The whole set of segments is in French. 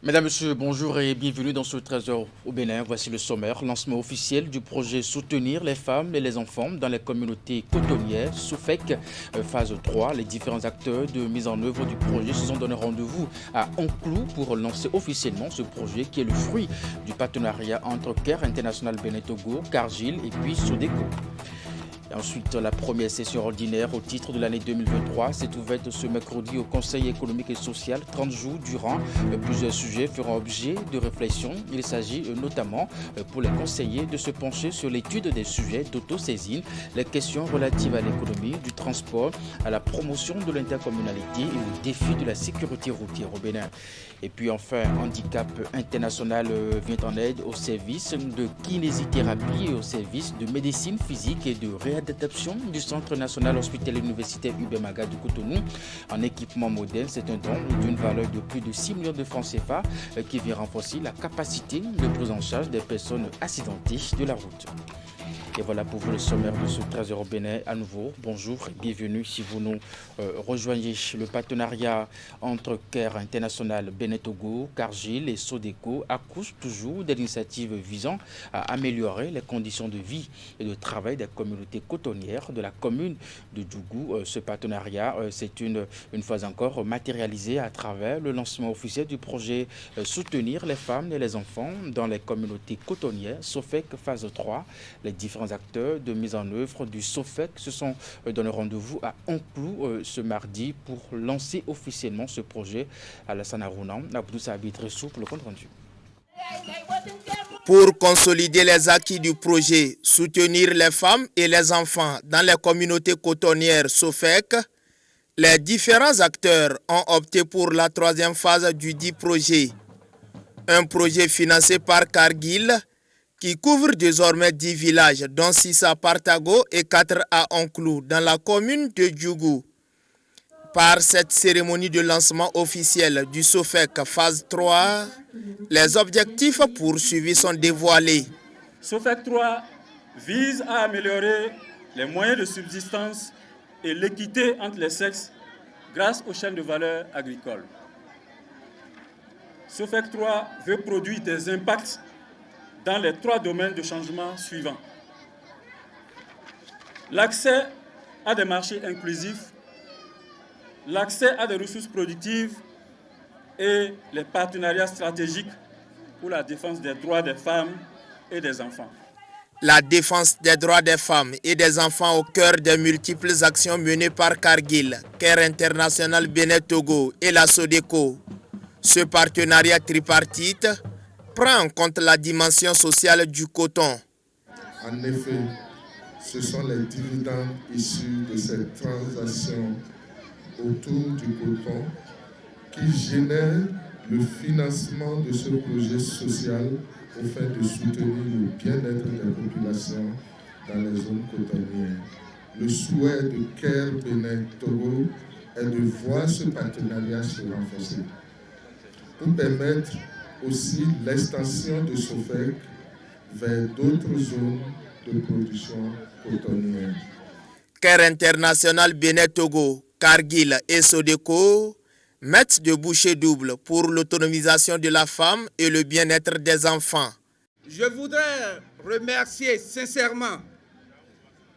Mesdames, Messieurs, bonjour et bienvenue dans ce Trésor au Bénin. Voici le sommaire. Lancement officiel du projet Soutenir les femmes et les enfants dans les communautés cotonnières, SOFEC, phase 3. Les différents acteurs de mise en œuvre du projet se sont donné rendez-vous à Onclou pour lancer officiellement ce projet qui est le fruit du partenariat entre CARE International Bénin Togo, Cargill et puis Sodeco. Et ensuite, la première session ordinaire au titre de l'année 2023 s'est ouverte ce mercredi au Conseil économique et social. 30 jours durant, plusieurs sujets feront objet de réflexion. Il s'agit notamment pour les conseillers de se pencher sur l'étude des sujets d'autosaisine, les questions relatives à l'économie, du transport, à la promotion de l'intercommunalité et aux défis de la sécurité routière au Bénin. Et puis enfin, Handicap International vient en aide au service de kinésithérapie et au service de médecine physique et de réadaptation du Centre national hospitalier universitaire Ubemaga du Cotonou en équipement moderne. C'est un don d'une valeur de plus de 6 millions de francs CFA qui vient renforcer la capacité de prise en charge des personnes accidentées de la route. Et voilà pour vous le sommaire de ce Trésor Bénin. À nouveau, bonjour et bienvenue si vous nous rejoignez. Le partenariat entre CARE International Bénin Togo, Cargill et Sodeco accouche toujours d'initiatives visant à améliorer les conditions de vie et de travail des communautés cotonnières de la commune de Djougou. Ce partenariat s'est une fois encore matérialisé à travers le lancement officiel du projet Soutenir les femmes et les enfants dans les communautés cotonnières, SOFEC phase 3. Les différents acteurs de mise en œuvre du SOFEC se sont donné rendez-vous à Onclou ce mardi pour lancer officiellement ce projet. Alassane Arounan, Abdou Sabi Tressou pour le compte rendu. Pour consolider les acquis du projet, soutenir les femmes et les enfants dans les communautés cotonnières SOFEC, les différents acteurs ont opté pour la troisième phase du dit projet. Un projet financé par Cargill qui couvre désormais 10 villages, dont 6 à Partago et 4 à Onclou, dans la commune de Djougou. Par cette cérémonie de lancement officiel du SOFEC phase 3, les objectifs poursuivis sont dévoilés. SOFEC 3 vise à améliorer les moyens de subsistance et l'équité entre les sexes grâce aux chaînes de valeur agricoles. SOFEC 3 veut produire des impacts dans les 3 domaines de changement suivants. L'accès à des marchés inclusifs, l'accès à des ressources productives et les partenariats stratégiques pour la défense des droits des femmes et des enfants. La défense des droits des femmes et des enfants au cœur des multiples actions menées par Cargill, CARE International Bénin Togo et la Sodeco. Ce partenariat tripartite prend en compte la dimension sociale du coton. En effet, ce sont les dividendes issus de cette transaction autour du coton qui génèrent le financement de ce projet social au fait de soutenir le bien-être des populations dans les zones cotonnières. Le souhait de CARE Bénin Togo est de voir ce partenariat se renforcer pour permettre aussi l'extension de SOFEC vers d'autres zones de production cotonnière. CARE International Bénin Togo, Cargill et Sodeco mettent de bouchées doubles pour l'autonomisation de la femme et le bien-être des enfants. Je voudrais remercier sincèrement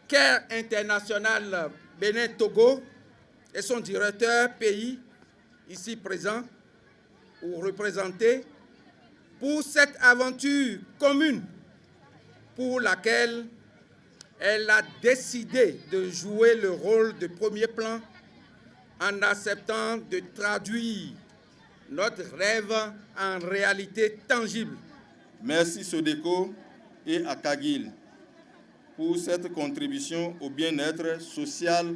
CARE International Bénin Togo et son directeur pays ici présent ou représenté pour cette aventure commune pour laquelle elle a décidé de jouer le rôle de premier plan en acceptant de traduire notre rêve en réalité tangible. Merci Sodeco et à Cargill pour cette contribution au bien-être social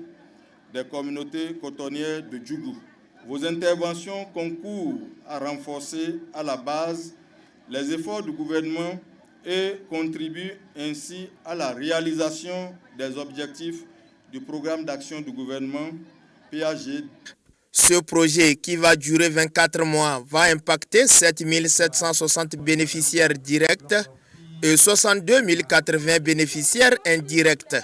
des communautés cotonnières de Djougou. Vos interventions concourent à renforcer à la base les efforts du gouvernement et contribuent ainsi à la réalisation des objectifs du programme d'action du gouvernement PAG. Ce projet, qui va durer 24 mois, va impacter 7 760 bénéficiaires directs et 62 080 bénéficiaires indirects.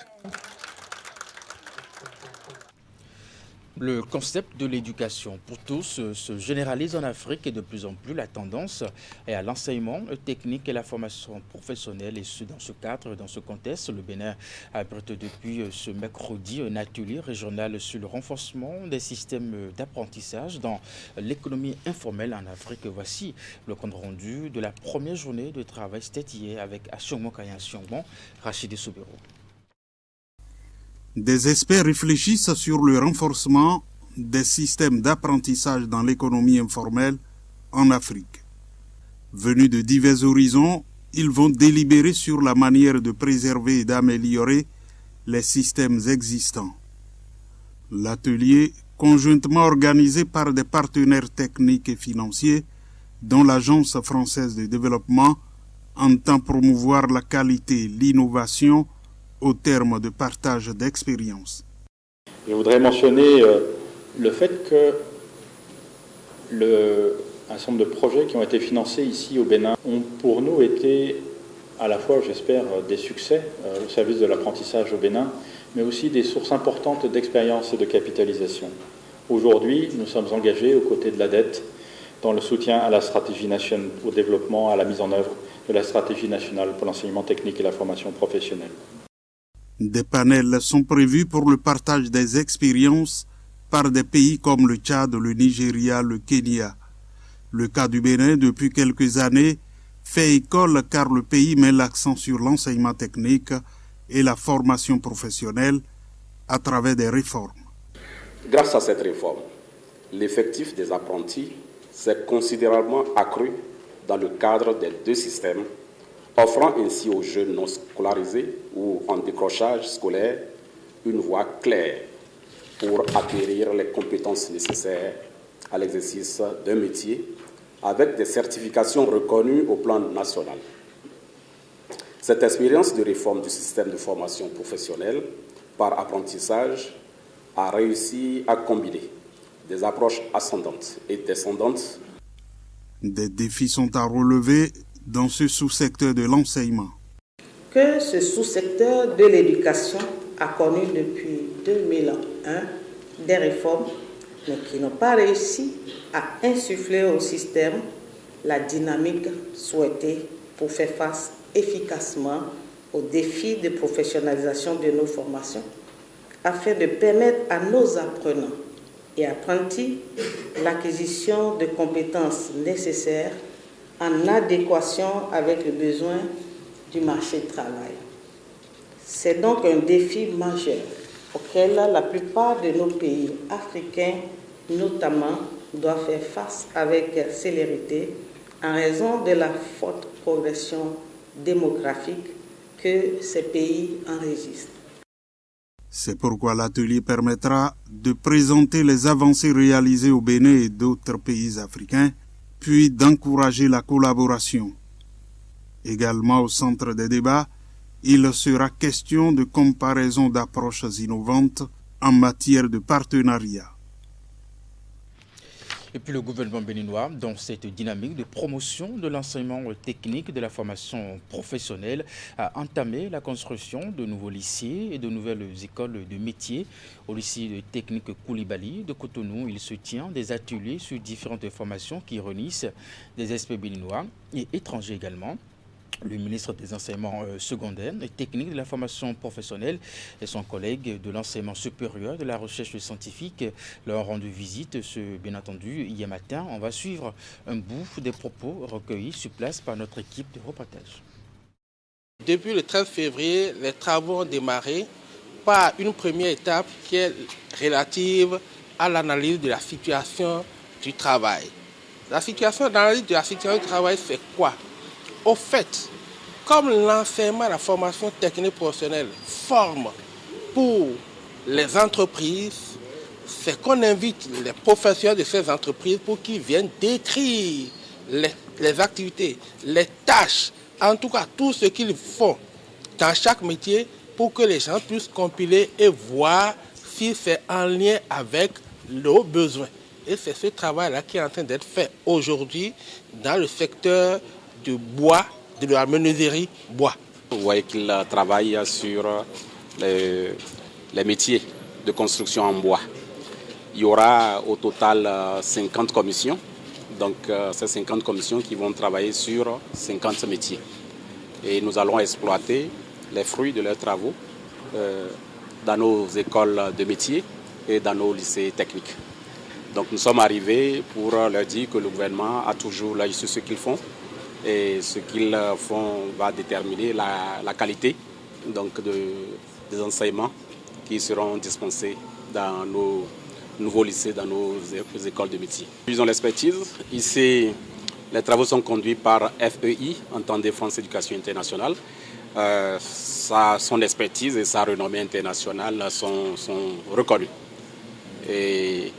Le concept de l'éducation pour tous se généralise en Afrique et de plus en plus la tendance est à l'enseignement technique et la formation professionnelle. Et dans ce cadre, dans ce contexte, le Bénin abrite depuis ce mercredi un atelier régional sur le renforcement des systèmes d'apprentissage dans l'économie informelle en Afrique. Voici le compte rendu de la première journée de travail, c'était hier avec Asiongmo Kaya Asiongmo, Rachidi Soubero. Des experts réfléchissent sur le renforcement des systèmes d'apprentissage dans l'économie informelle en Afrique. Venus de divers horizons, ils vont délibérer sur la manière de préserver et d'améliorer les systèmes existants. L'atelier, conjointement organisé par des partenaires techniques et financiers, dont l'Agence française de développement, entend promouvoir la qualité et l'innovation au terme de partage d'expériences. Je voudrais mentionner le fait que un certain nombre de projets qui ont été financés ici au Bénin ont pour nous été à la fois, j'espère, des succès au service de l'apprentissage au Bénin, mais aussi des sources importantes d'expérience et de capitalisation. Aujourd'hui, nous sommes engagés aux côtés de l'ADETE dans le soutien à la stratégie nationale, au développement, à la mise en œuvre de la stratégie nationale pour l'enseignement technique et la formation professionnelle. Des panels sont prévus pour le partage des expériences par des pays comme le Tchad, le Nigeria, le Kenya. Le cas du Bénin, depuis quelques années, fait école car le pays met l'accent sur l'enseignement technique et la formation professionnelle à travers des réformes. Grâce à cette réforme, l'effectif des apprentis s'est considérablement accru dans le cadre des deux systèmes, offrant ainsi aux jeunes non scolarisés ou en décrochage scolaire une voie claire pour acquérir les compétences nécessaires à l'exercice d'un métier avec des certifications reconnues au plan national. Cette expérience de réforme du système de formation professionnelle par apprentissage a réussi à combiner des approches ascendantes et descendantes. Des défis sont à relever dans ce sous-secteur de l'enseignement. Que ce sous-secteur de l'éducation a connu depuis 2001 des réformes, mais qui n'ont pas réussi à insuffler au système la dynamique souhaitée pour faire face efficacement aux défis de professionnalisation de nos formations, afin de permettre à nos apprenants et apprentis l'acquisition de compétences nécessaires en adéquation avec le besoin du marché du travail. C'est donc un défi majeur auquel la plupart de nos pays africains, notamment, doivent faire face avec célérité en raison de la forte progression démographique que ces pays enregistrent. C'est pourquoi l'atelier permettra de présenter les avancées réalisées au Bénin et d'autres pays africains, puis d'encourager la collaboration. Également au centre des débats, il sera question de comparaison d'approches innovantes en matière de partenariat. Et puis le gouvernement béninois, dans cette dynamique de promotion de l'enseignement technique et de la formation professionnelle, a entamé la construction de nouveaux lycées et de nouvelles écoles de métiers. Au lycée de technique Koulibaly de Cotonou, il se tient des ateliers sur différentes formations qui réunissent des experts béninois et étrangers également. Le ministre des enseignements secondaires et techniques de la formation professionnelle et son collègue de l'enseignement supérieur de la recherche scientifique leur ont rendu visite, bien entendu, hier matin. On va suivre un bout des propos recueillis sur place par notre équipe de reportage. Depuis le 13 février, les travaux ont démarré par une première étape qui est relative à l'analyse de la situation du travail. L'analyse de la situation du travail, c'est quoi? Au fait, comme l'enseignement et la formation technique professionnelle forment pour les entreprises, c'est qu'on invite les professionnels de ces entreprises pour qu'ils viennent décrire les activités, les tâches, en tout cas tout ce qu'ils font dans chaque métier pour que les gens puissent compiler et voir si c'est en lien avec leurs besoins. Et c'est ce travail-là qui est en train d'être fait aujourd'hui dans le secteur du bois, de la menuiserie bois. Vous voyez qu'il travaille sur les métiers de construction en bois. Il y aura au total 50 commissions. Donc, ces 50 commissions qui vont travailler sur 50 métiers. Et nous allons exploiter les fruits de leurs travaux dans nos écoles de métiers et dans nos lycées techniques. Donc, nous sommes arrivés pour leur dire que le gouvernement a toujours l'œil sur ce qu'ils font. Et ce qu'ils font va déterminer la qualité donc des enseignements qui seront dispensés dans nos nouveaux lycées, dans nos écoles de métiers. Ils ont l'expertise. Ici, les travaux sont conduits par FEI, Entendez France Éducation Internationale. Son expertise et sa renommée internationale sont reconnues. Et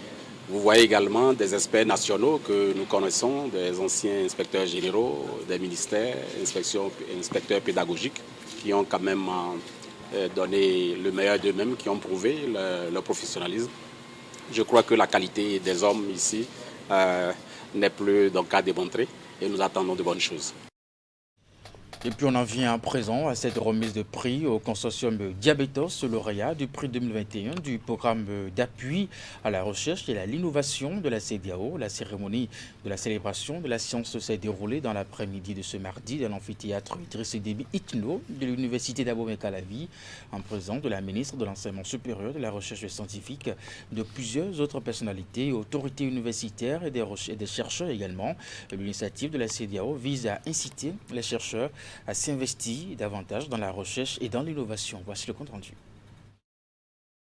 vous voyez également des experts nationaux que nous connaissons, des anciens inspecteurs généraux, des ministères, inspecteurs pédagogiques, qui ont quand même donné le meilleur d'eux-mêmes, qui ont prouvé leur professionnalisme. Je crois que la qualité des hommes ici n'est plus donc à démontrer et nous attendons de bonnes choses. Et puis on en vient à présent à cette remise de prix au consortium Diabetos, lauréat du prix 2021 du programme d'appui à la recherche et à l'innovation de la CEDEAO. La cérémonie de la célébration de la science s'est déroulée dans l'après-midi de ce mardi dans l'amphithéâtre Idriss Déby Itno de l'université d'Abomey-Calavi, en présence de la ministre de l'Enseignement supérieur, de la recherche scientifique, de plusieurs autres personnalités et autorités universitaires et des chercheurs également. L'initiative de la CEDEAO vise à inciter les chercheurs à s'investir davantage dans la recherche et dans l'innovation. Voici le compte rendu.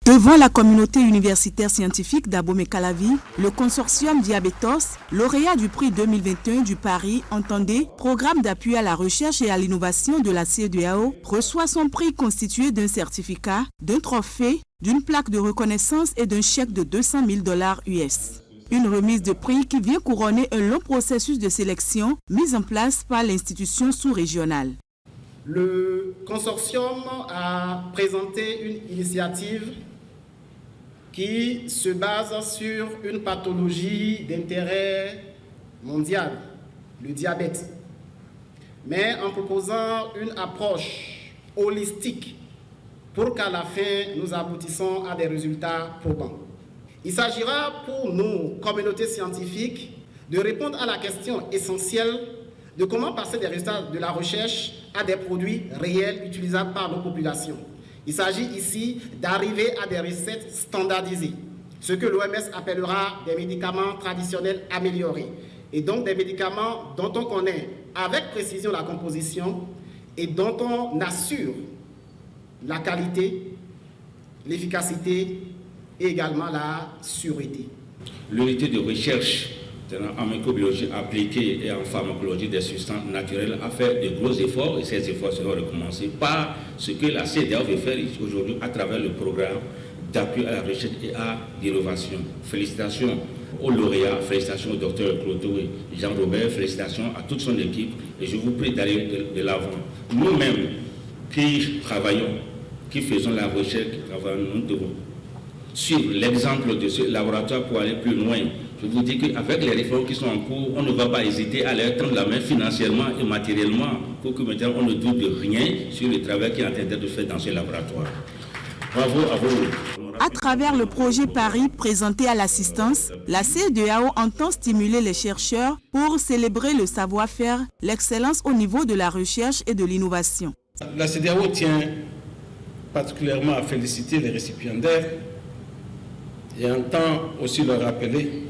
Devant la communauté universitaire scientifique d'Abomey-Calavi, le consortium Diabetos, lauréat du prix 2021 du Paris, Entendez, programme d'appui à la recherche et à l'innovation de la CEDEAO, reçoit son prix constitué d'un certificat, d'un trophée, d'une plaque de reconnaissance et d'un chèque de $200 000 US. Une remise de prix qui vient couronner un long processus de sélection mis en place par l'institution sous-régionale. Le consortium a présenté une initiative qui se base sur une pathologie d'intérêt mondial, le diabète, mais en proposant une approche holistique pour qu'à la fin, nous aboutissons à des résultats probants. Il s'agira pour nos communautés scientifiques de répondre à la question essentielle de comment passer des résultats de la recherche à des produits réels utilisables par nos populations. Il s'agit ici d'arriver à des recettes standardisées, ce que l'OMS appellera des médicaments traditionnels améliorés, et donc des médicaments dont on connaît avec précision la composition et dont on assure la qualité, l'efficacité et également la sûreté. L'unité de recherche en microbiologie appliquée et en pharmacologie des substances naturelles a fait de gros efforts et ces efforts seront recommencés par ce que la CEDEAO veut faire aujourd'hui à travers le programme d'appui à la recherche et à l'innovation. Félicitations aux lauréats, félicitations au docteur Cloto et Jean-Robert, félicitations à toute son équipe et je vous prie d'aller de l'avant. Nous-mêmes qui travaillons, qui faisons la recherche, nous devons suivre l'exemple de ce laboratoire pour aller plus loin. Je vous dis qu'avec les réformes qui sont en cours, on ne va pas hésiter à leur tendre la main financièrement et matériellement pour que maintenant on ne doute de rien sur le travail qui est en train d'être fait dans ce laboratoire. Bravo à vous. À travers le projet Paris présenté à l'assistance, la CEDEAO entend stimuler les chercheurs pour célébrer le savoir-faire, l'excellence au niveau de la recherche et de l'innovation. La CEDEAO tient particulièrement à féliciter les récipiendaires et entend aussi leur rappeler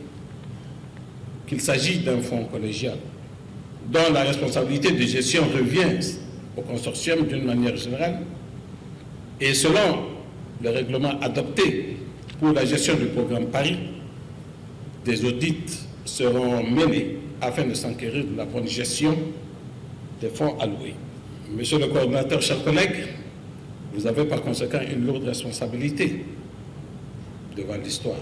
qu'il s'agit d'un fonds collégial dont la responsabilité de gestion revient au consortium d'une manière générale et selon le règlement adopté pour la gestion du programme Paris, des audits seront menés afin de s'enquérir de la bonne gestion des fonds alloués. Monsieur le coordinateur, chers collègues, vous avez par conséquent une lourde responsabilité devant l'histoire.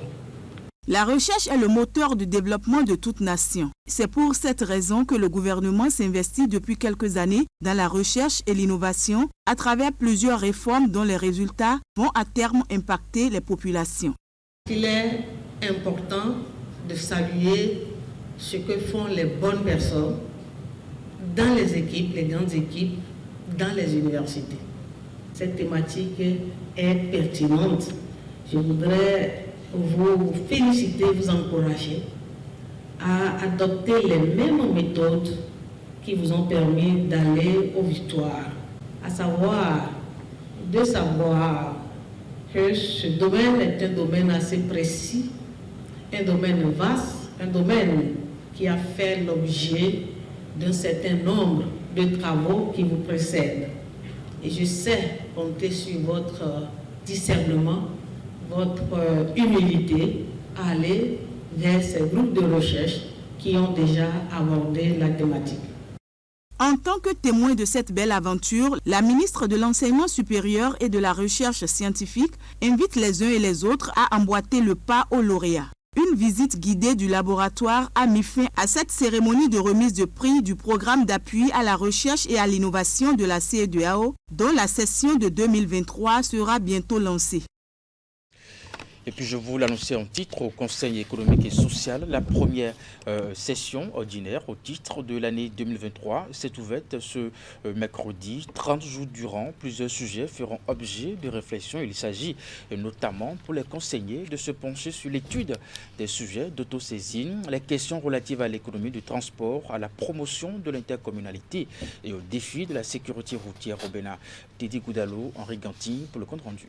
La recherche est le moteur du développement de toute nation. C'est pour cette raison que le gouvernement s'investit depuis quelques années dans la recherche et l'innovation à travers plusieurs réformes dont les résultats vont à terme impacter les populations. Il est important de saluer ce que font les bonnes personnes dans les équipes, les grandes équipes, dans les universités. Cette thématique est pertinente. Je voudrais vous féliciter, vous encourager à adopter les mêmes méthodes qui vous ont permis d'aller aux victoires, à savoir de savoir que ce domaine est un domaine assez précis, un domaine vaste, un domaine qui a fait l'objet d'un certain nombre de travaux qui vous précèdent. Et je sais compter sur votre discernement, votre humilité à aller vers ces groupes de recherche qui ont déjà abordé la thématique. En tant que témoin de cette belle aventure, la ministre de l'Enseignement supérieur et de la Recherche scientifique invite les uns et les autres à emboîter le pas aux lauréats. Une visite guidée du laboratoire a mis fin à cette cérémonie de remise de prix du programme d'appui à la recherche et à l'innovation de la CEDEAO, dont la session de 2023 sera bientôt lancée. Et puis je vous l'annonçais en titre au Conseil économique et social, la première session ordinaire au titre de l'année 2023 s'est ouverte ce mercredi. 30 jours durant, plusieurs sujets feront objet de réflexion. Il s'agit notamment pour les conseillers de se pencher sur l'étude des sujets d'autosaisine, les questions relatives à l'économie du transport, à la promotion de l'intercommunalité et aux défis de la sécurité routière au Bénin. Teddy Goudalo, Henri Ganti pour le compte rendu.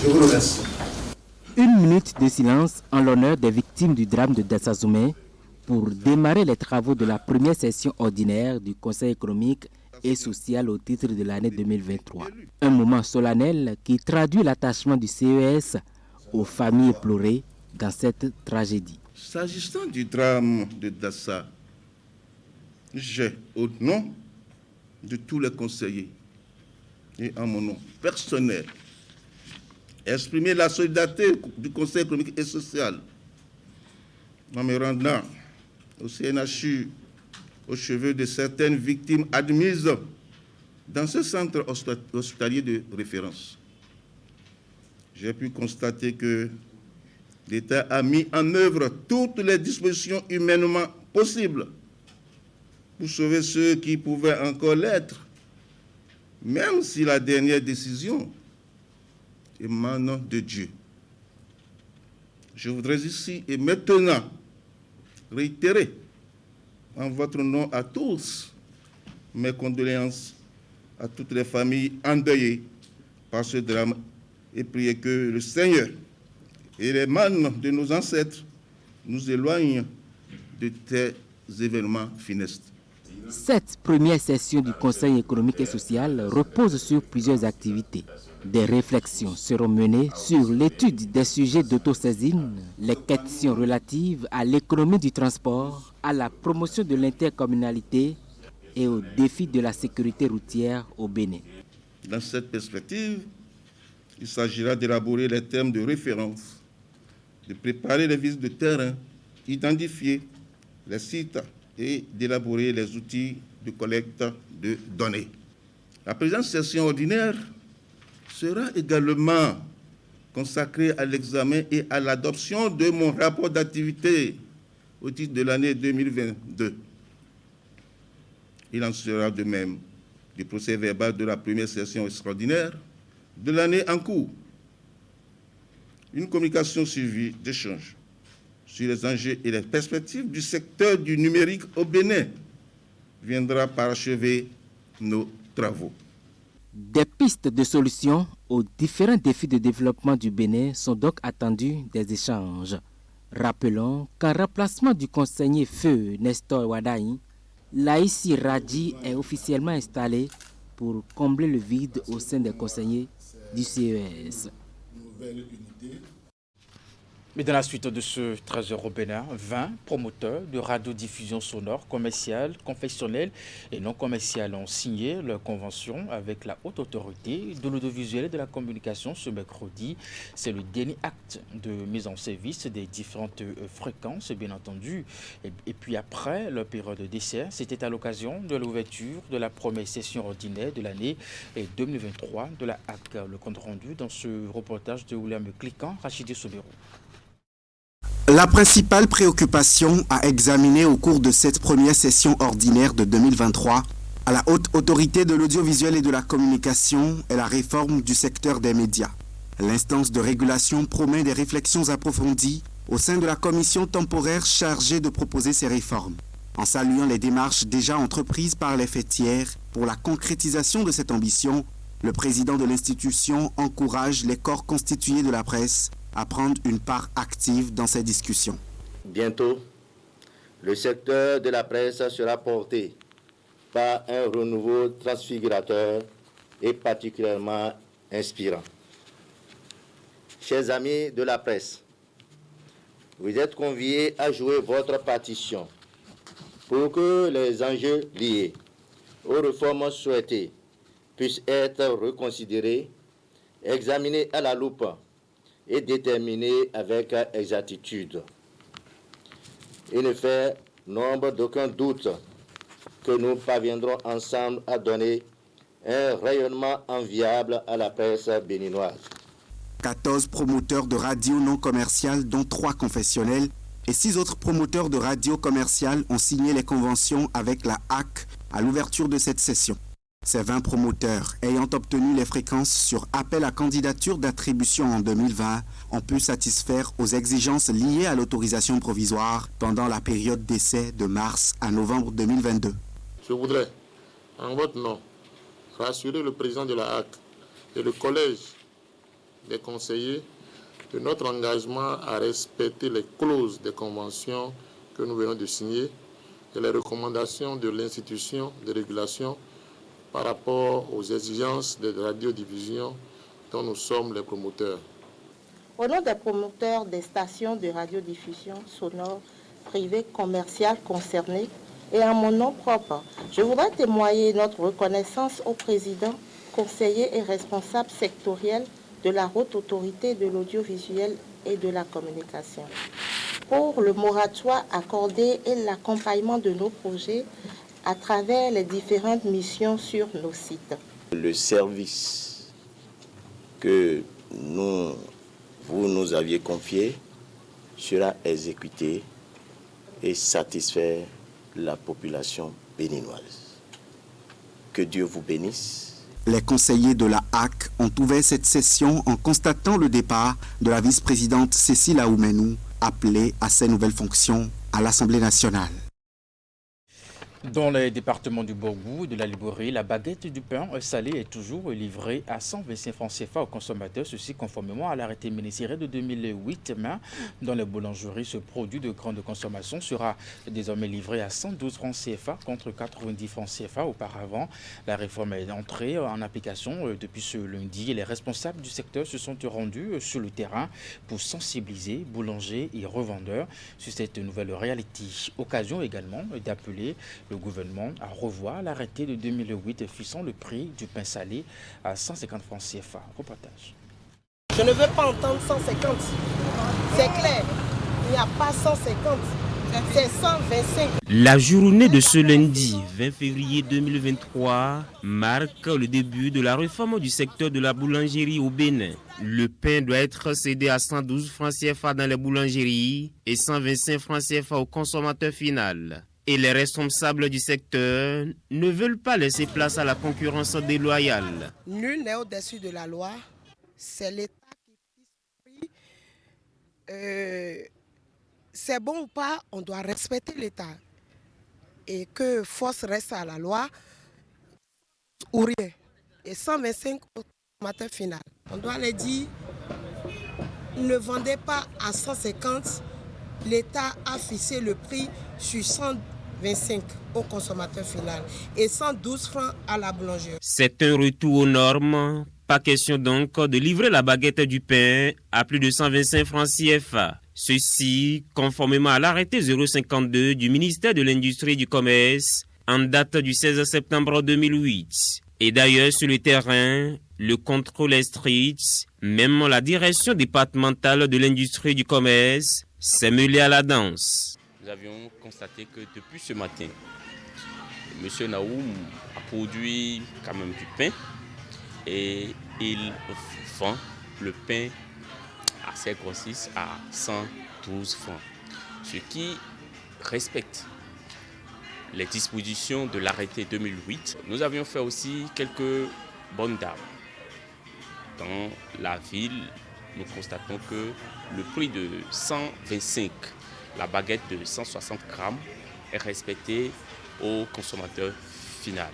Je vous remercie. Une minute de silence en l'honneur des victimes du drame de Dassazoumé pour démarrer les travaux de la première session ordinaire du Conseil économique et social au titre de l'année 2023. Un moment solennel qui traduit l'attachement du CES aux familles éplorées dans cette tragédie. S'agissant du drame de Dassa, j'ai, au nom de tous les conseillers et en mon nom personnel, exprimer la solidarité du Conseil économique et social en me rendant au CNHU au chevet de certaines victimes admises dans ce centre hospitalier de référence. J'ai pu constater que l'État a mis en œuvre toutes les dispositions humainement possibles pour sauver ceux qui pouvaient encore l'être, même si la dernière décision émanant de Dieu. Je voudrais ici et maintenant réitérer en votre nom à tous mes condoléances à toutes les familles endeuillées par ce drame et prier que le Seigneur et les mânes de nos ancêtres nous éloignent de tels événements funestes. Cette première session du Conseil économique et social repose sur plusieurs activités. Des réflexions seront menées sur l'étude des sujets d'autosaisine, les questions relatives à l'économie du transport, à la promotion de l'intercommunalité et aux défis de la sécurité routière au Bénin. Dans cette perspective, il s'agira d'élaborer les thèmes de référence, de préparer les visites de terrain, d'identifier les sites et d'élaborer les outils de collecte de données. La présente session ordinaire sera également consacrée à l'examen et à l'adoption de mon rapport d'activité au titre de l'année 2022. Il en sera de même du procès verbal de la première session extraordinaire de l'année en cours. Une communication suivie d'échanges sur les enjeux et les perspectives du secteur du numérique au Bénin viendra parachever nos travaux. Des pistes de solutions aux différents défis de développement du Bénin sont donc attendues des échanges. Rappelons qu'en remplacement du conseiller feu Nestor Wadaï, Laïsi Radji est officiellement installé pour combler le vide au sein des conseillers du CES. Mais dans la suite de ce trésor au Bénin, 20 promoteurs de radiodiffusion sonore commerciale, confessionnelle et non commerciale ont signé leur convention avec la haute autorité de l'audiovisuel et de la communication ce mercredi. C'est le dernier acte de mise en service des différentes fréquences, bien entendu. Et puis après leur période d'essai, c'était à l'occasion de l'ouverture de la première session ordinaire de l'année 2023 de la HAC. Le compte rendu dans ce reportage de William Cliquant, Rachidi Soubirou. La principale préoccupation à examiner au cours de cette première session ordinaire de 2023 à la haute autorité de l'audiovisuel et de la communication est la réforme du secteur des médias. L'instance de régulation promet des réflexions approfondies au sein de la commission temporaire chargée de proposer ces réformes. En saluant les démarches déjà entreprises par les fêtières pour la concrétisation de cette ambition, le président de l'institution encourage les corps constitués de la presse à prendre une part active dans ces discussions. Bientôt, le secteur de la presse sera porté par un renouveau transfigurateur et particulièrement inspirant. Chers amis de la presse, vous êtes conviés à jouer votre partition pour que les enjeux liés aux réformes souhaitées puissent être reconsidérés, examinés à la loupe et déterminés avec exactitude. Il ne fait nombre d'aucun doute que nous parviendrons ensemble à donner un rayonnement enviable à la presse béninoise. 14 promoteurs de radio non commerciales, dont 3 confessionnels, et 6 autres promoteurs de radio commerciales ont signé les conventions avec la HAC à l'ouverture de cette session. Ces 20 promoteurs, ayant obtenu les fréquences sur appel à candidature d'attribution en 2020, ont pu satisfaire aux exigences liées à l'autorisation provisoire pendant la période d'essai de mars à novembre 2022. Je voudrais, en votre nom, rassurer le président de la HAC et le collège des conseillers de notre engagement à respecter les clauses des conventions que nous venons de signer et les recommandations de l'institution de régulation par rapport aux exigences de radiodiffusion dont nous sommes les promoteurs. Au nom des promoteurs des stations de radiodiffusion sonore privées commerciales concernées et en mon nom propre, je voudrais témoigner notre reconnaissance au président, conseiller et responsable sectoriel de la Haute Autorité de l'audiovisuel et de la communication pour le moratoire accordé et l'accompagnement de nos projets à travers les différentes missions sur nos sites. Le service que vous nous aviez confié sera exécuté et satisfaire la population béninoise. Que Dieu vous bénisse. Les conseillers de la HAC ont ouvert cette session en constatant le départ de la vice-présidente Cécile Aoumenou, appelée à ses nouvelles fonctions à l'Assemblée nationale. Dans les départements du Borgou et de la Librairie, la baguette du pain salé est toujours livrée à 125 francs CFA aux consommateurs, ceci conformément à l'arrêté ministériel de 2008. Mais dans les boulangeries, ce produit de grande consommation sera désormais livré à 112 francs CFA contre 90 francs CFA auparavant. La réforme est entrée en application depuis ce lundi et les responsables du secteur se sont rendus sur le terrain pour sensibiliser boulangers et revendeurs sur cette nouvelle réalité. Occasion également d'appeler le gouvernement a revoir l'arrêté de 2008 fixant le prix du pain salé à 150 francs CFA. Reportage. Je ne veux pas entendre 150. C'est clair. Il n'y a pas 150. C'est 125. La journée de ce lundi 20 février 2023 marque le début de la réforme du secteur de la boulangerie au Bénin. Le pain doit être cédé à 112 francs CFA dans les boulangeries et 125 francs CFA au consommateur final. Et les responsables du secteur ne veulent pas laisser place à la concurrence déloyale. Nul n'est au-dessus de la loi. C'est l'État qui c'est bon ou pas, on doit respecter l'État. Et que force reste à la loi ou rien. Et 125 au consommateur final. On doit les dire, ne vendez pas à 150. L'État a fixé le prix sur 125 au consommateur final et 112 francs à la boulangerie. C'est un retour aux normes. Pas question donc de livrer la baguette du pain à plus de 125 francs CFA. Ceci conformément à l'arrêté 052 du ministère de l'Industrie et du Commerce en date du 16 septembre 2008. Et d'ailleurs sur le terrain, le contrôle est strict. Même la direction départementale de l'Industrie et du Commerce s'est mêlée à la danse. Nous avions constaté que depuis ce matin, M. Naoum a produit quand même du pain et il vend le pain à ses grossistes à 112 francs, ce qui respecte les dispositions de l'arrêté 2008. Nous avions fait aussi quelques bonnes dames Dans la ville, nous constatons que le prix de 125, la baguette de 160 grammes, est respecté au consommateur final,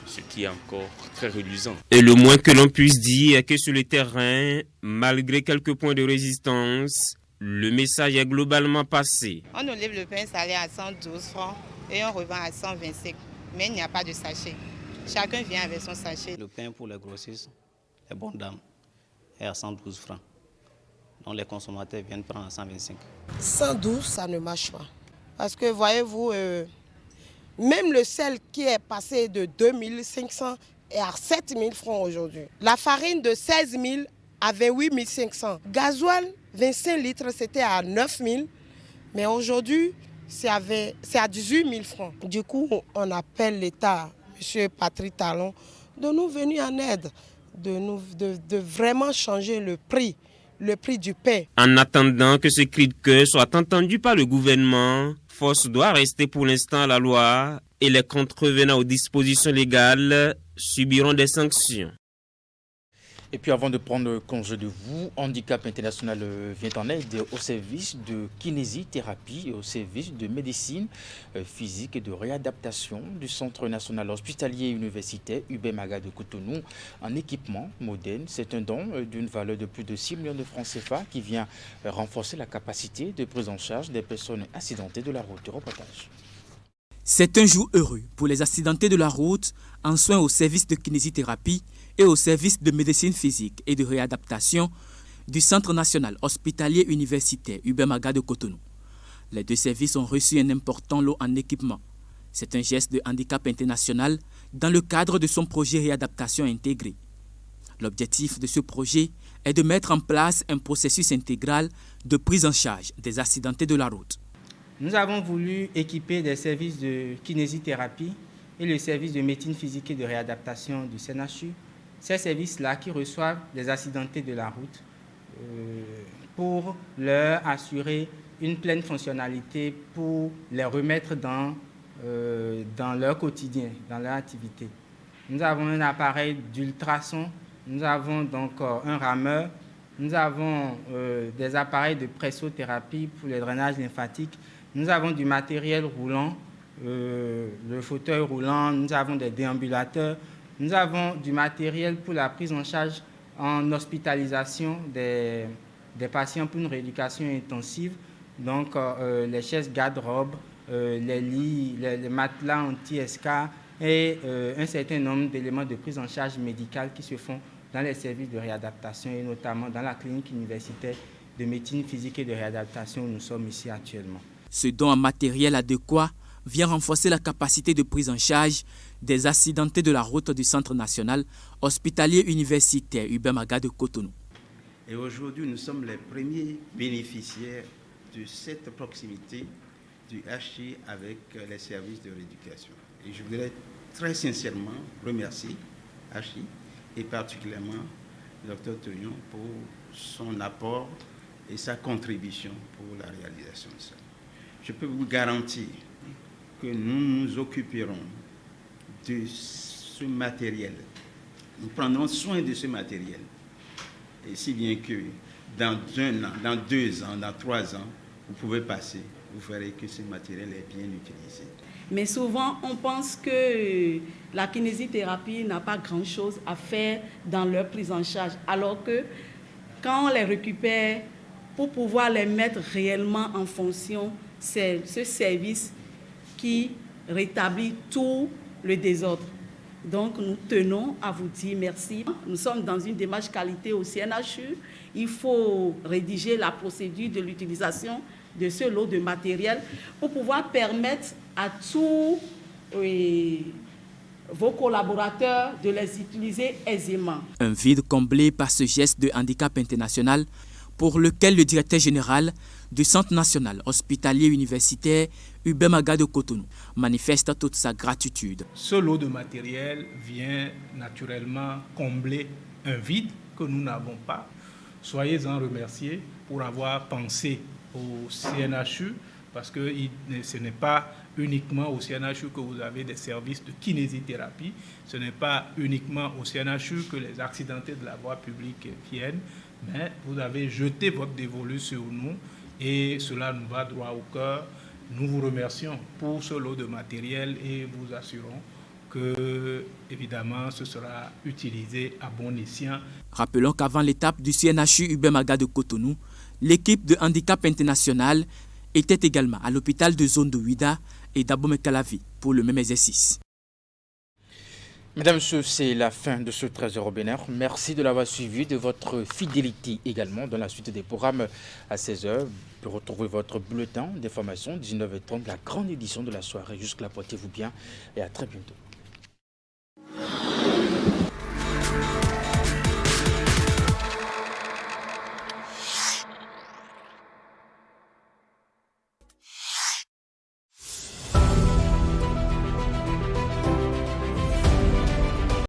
ce qui est encore très reluisant. Et le moins que l'on puisse dire est que sur le terrain, malgré quelques points de résistance, le message est globalement passé. On nous livre le pain salé à 112 francs et on revend à 125, mais il n'y a pas de sachet. Chacun vient avec son sachet. Le pain pour les grossistes, les bonnes dames, est à 112 francs. Donc les consommateurs viennent prendre à 125. 112, ça ne marche pas. Parce que voyez-vous, même le sel qui est passé de 2500 est à 7000 francs aujourd'hui. La farine de 16 000 à 28 500. Gasoil, 25 litres, c'était à 9 000. Mais aujourd'hui, c'est à 18 000 francs. Du coup, on appelle l'État, M. Patrick Talon, de nous venir en aide, de vraiment changer le prix du pain. En attendant que ce cri de cœur soit entendu par le gouvernement, force doit rester pour l'instant à la loi et les contrevenants aux dispositions légales subiront des sanctions. Et puis avant de prendre congé de vous, Handicap International vient en aide au service de kinésithérapie et au service de médecine physique et de réadaptation du Centre national hospitalier universitaire UBEM-AGA de Cotonou en équipement moderne. C'est un don d'une valeur de plus de 6 millions de francs CFA qui vient renforcer la capacité de prise en charge des personnes accidentées de la route. Reportage. C'est un jour heureux pour les accidentés de la route en soins au service de kinésithérapie et au service de médecine physique et de réadaptation du Centre national hospitalier universitaire UBEM-AGA de Cotonou. Les deux services ont reçu un important lot en équipement. C'est un geste de Handicap International dans le cadre de son projet réadaptation intégrée. L'objectif de ce projet est de mettre en place un processus intégral de prise en charge des accidentés de la route. Nous avons voulu équiper des services de kinésithérapie et le service de médecine physique et de réadaptation du CNHU, ces services-là qui reçoivent les accidentés de la route pour leur assurer une pleine fonctionnalité, pour les remettre dans leur quotidien, dans leur activité. Nous avons un appareil d'ultrason, nous avons donc un rameur, nous avons des appareils de pressothérapie pour le drainage lymphatique. Nous avons du matériel roulant, le fauteuil roulant, nous avons des déambulateurs, nous avons du matériel pour la prise en charge en hospitalisation des patients pour une rééducation intensive, donc les chaises garde-robe, les lits, les matelas anti-SK et un certain nombre d'éléments de prise en charge médicale qui se font dans les services de réadaptation et notamment dans la clinique universitaire de médecine physique et de réadaptation où nous sommes ici actuellement. Ce don en matériel adéquat vient renforcer la capacité de prise en charge des accidentés de la route du Centre national hospitalier universitaire UBEM-AGA de Cotonou. Et aujourd'hui, nous sommes les premiers bénéficiaires de cette proximité du HI avec les services de rééducation. Et je voudrais très sincèrement remercier HI et particulièrement le Dr Torion pour son apport et sa contribution pour la réalisation de ça. Je peux vous garantir que nous nous occuperons de ce matériel. Nous prendrons soin de ce matériel. Et si bien que dans 1 an, dans 2 ans, dans 3 ans, vous pouvez passer, vous verrez que ce matériel est bien utilisé. Mais souvent, on pense que la kinésithérapie n'a pas grand-chose à faire dans leur prise en charge, alors que quand on les récupère, pour pouvoir les mettre réellement en fonction, c'est ce service qui rétablit tout le désordre. Donc, nous tenons à vous dire merci. Nous sommes dans une démarche qualité au CNHU. Il faut rédiger la procédure de l'utilisation de ce lot de matériel pour pouvoir permettre à tous vos collaborateurs de les utiliser aisément. Un vide comblé par ce geste de Handicap International pour lequel le directeur général du Centre national hospitalier universitaire UBEM-AGA de Cotonou manifeste toute sa gratitude. Ce lot de matériel vient naturellement combler un vide que nous n'avons pas. Soyez-en remerciés pour avoir pensé au CNHU, parce que ce n'est pas uniquement au CNHU que vous avez des services de kinésithérapie, ce n'est pas uniquement au CNHU que les accidentés de la voie publique viennent, mais vous avez jeté votre dévolu sur nous et cela nous va droit au cœur. Nous vous remercions pour ce lot de matériel et vous assurons que, évidemment, ce sera utilisé à bon escient. Rappelons qu'avant l'étape du CNHU Hubert Maga de Cotonou, l'équipe de handicap international était également à l'hôpital de zone de Ouida et d'Abomey-Calavi pour le même exercice. Mesdames et messieurs, c'est la fin de ce 13h au Bénin. Merci de l'avoir suivi, de votre fidélité également dans la suite des programmes à 16h. Vous retrouvez votre bulletin d'information 19h30, la grande édition de la soirée. Jusque-là, portez-vous bien et à très bientôt.